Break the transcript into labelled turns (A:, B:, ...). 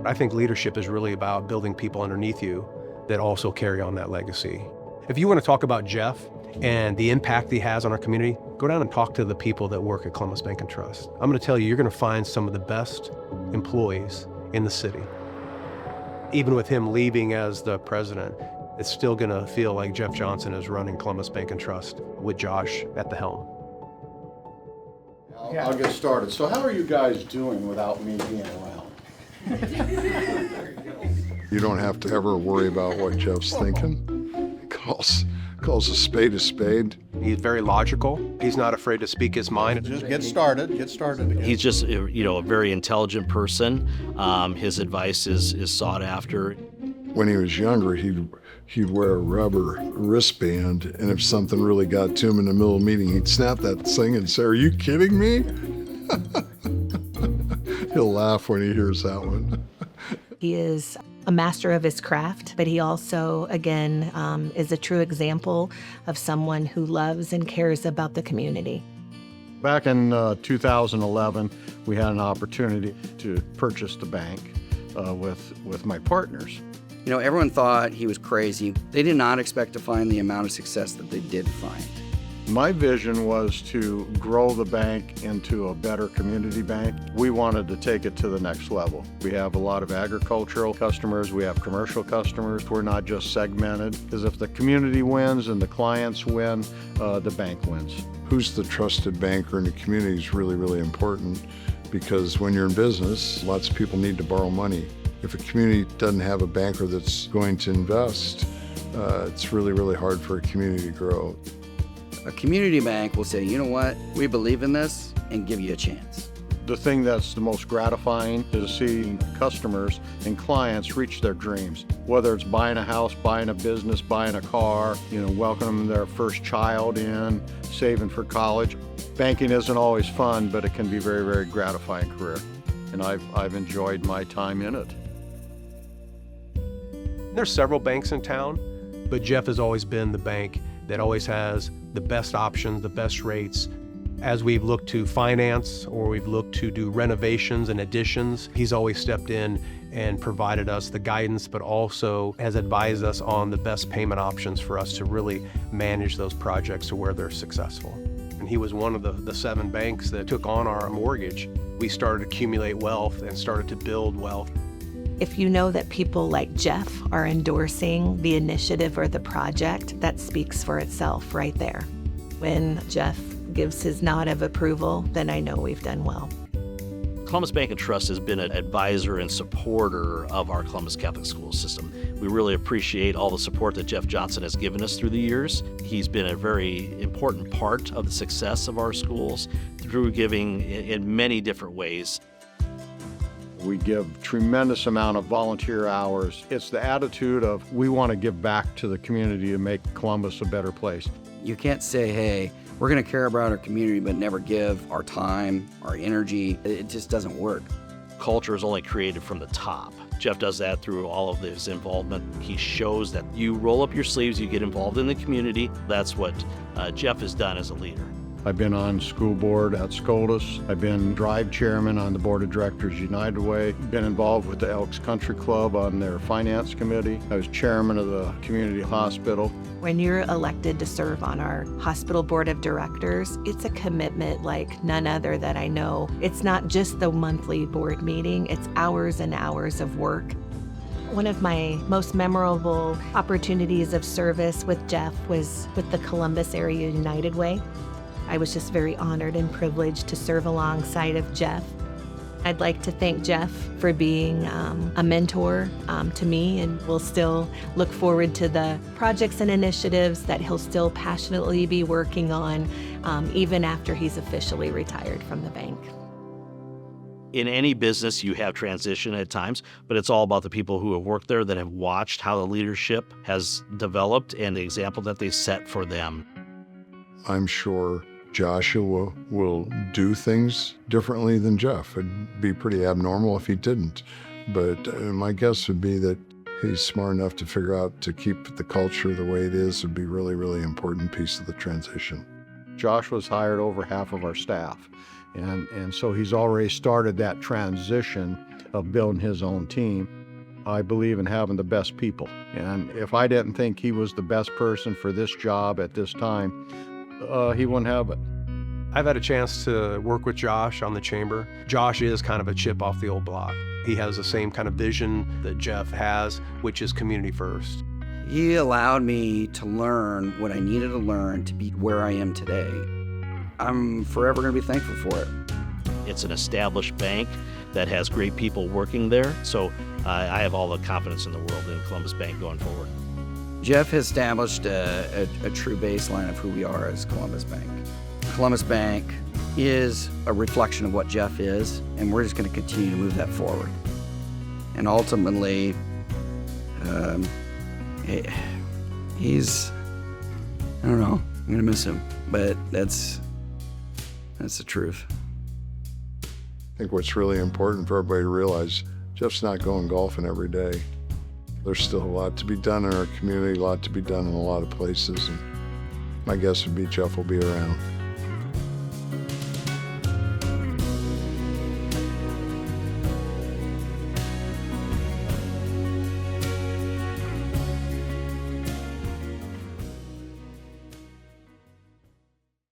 A: I think leadership is really about building people underneath you that also carry on that legacy. If you want to talk about Jeff and the impact he has on our community, go down and talk to the people that work at Columbus Bank and Trust. I'm going to tell you, you're going to find some of the best employees in the city. Even with him leaving as the president, it's still going to feel like Jeff Johnson is running Columbus Bank and Trust with Josh at the helm.
B: I'll get started. So how are you guys doing without me being around?
C: You don't have to ever worry about what Jeff's thinking. He calls a spade a spade.
A: He's very logical. He's not afraid to speak his mind.
B: Just get started.
D: He's just, a very intelligent person. His advice is sought after.
C: When he was younger, he'd wear a rubber wristband, and if something really got to him in the middle of a meeting, he'd snap that thing and say, "Are you kidding me?" He'll laugh when he hears that one.
E: He is a master of his craft, but he also, again, is a true example of someone who loves and cares about the community.
B: Back in 2011, we had an opportunity to purchase the bank with my partners.
F: Everyone thought he was crazy. They did not expect to find the amount of success that they did find.
B: My vision was to grow the bank into a better community bank. We wanted to take it to the next level. We have a lot of agricultural customers, we have commercial customers. We're not just segmented, because if the community wins and the clients win, the bank wins.
C: Who's the trusted banker in the community is really, really important, because when you're in business, lots of people need to borrow money. If a community doesn't have a banker that's going to invest, it's really, really hard for a community to grow.
F: A community bank will say, you know what, we believe in this, and give you a chance.
B: The thing that's the most gratifying is seeing customers and clients reach their dreams. Whether it's buying a house, buying a business, buying a car, welcoming their first child in, saving for college. Banking isn't always fun, but it can be a very, very gratifying career. And I've enjoyed my time in it.
A: There's several banks in town, but Jeff has always been the bank that always has the best options, the best rates. As we've looked to finance or we've looked to do renovations and additions, he's always stepped in and provided us the guidance, but also has advised us on the best payment options for us to really manage those projects to where they're successful. And he was one of the 7 banks that took on our mortgage. We started to accumulate wealth and started to build wealth.
E: If you know that people like Jeff are endorsing the initiative or the project, that speaks for itself right there. When Jeff gives his nod of approval, then I know we've done well.
D: Columbus Bank and Trust has been an advisor and supporter of our Columbus Catholic school system. We really appreciate all the support that Jeff Johnson has given us through the years. He's been a very important part of the success of our schools through giving in many different ways.
B: We give tremendous amount of volunteer hours. It's the attitude of we want to give back to the community to make Columbus a better place.
F: You can't say, hey, we're going to care about our community but never give our time, our energy. It just doesn't work.
D: Culture is only created from the top. Jeff does that through all of his involvement. He shows that you roll up your sleeves, you get involved in the community. That's what Jeff has done as a leader.
B: I've been on school board at SCOTUS. I've been drive chairman on the board of directors United Way. Been involved with the Elks Country Club on their finance committee. I was chairman of the community hospital.
E: When you're elected to serve on our hospital board of directors, it's a commitment like none other that I know. It's not just the monthly board meeting, it's hours and hours of work. One of my most memorable opportunities of service with Jeff was with the Columbus Area United Way. I was just very honored and privileged to serve alongside of Jeff. I'd like to thank Jeff for being a mentor to me, and we'll still look forward to the projects and initiatives that he'll still passionately be working on even after he's officially retired from the bank.
D: In any business, you have transition at times, but it's all about the people who have worked there that have watched how the leadership has developed and the example that they set for them.
C: I'm sure Joshua will do things differently than Jeff. It'd be pretty abnormal if he didn't. But my guess would be that he's smart enough to figure out to keep the culture the way it is would be really, really important piece of the transition.
B: Joshua's hired over half of our staff. And so he's already started that transition of building his own team. I believe in having the best people. And if I didn't think he was the best person for this job at this time, he wouldn't have it.
A: I've had a chance to work with Josh on the chamber. Josh is kind of a chip off the old block. He has the same kind of vision that Jeff has, which is community first.
F: He allowed me to learn what I needed to learn to be where I am today. I'm forever going to be thankful for it.
D: It's an established bank that has great people working there, so I have all the confidence in the world in Columbus Bank going forward.
F: Jeff has established a true baseline of who we are as Columbus Bank. Columbus Bank is a reflection of what Jeff is, and we're just going to continue to move that forward. And ultimately, he's, I don't know, I'm going to miss him, but that's the truth.
C: I think what's really important for everybody to realize, Jeff's not going golfing every day. There's still a lot to be done in our community, a lot to be done in a lot of places, and my guess would be Jeff will be around.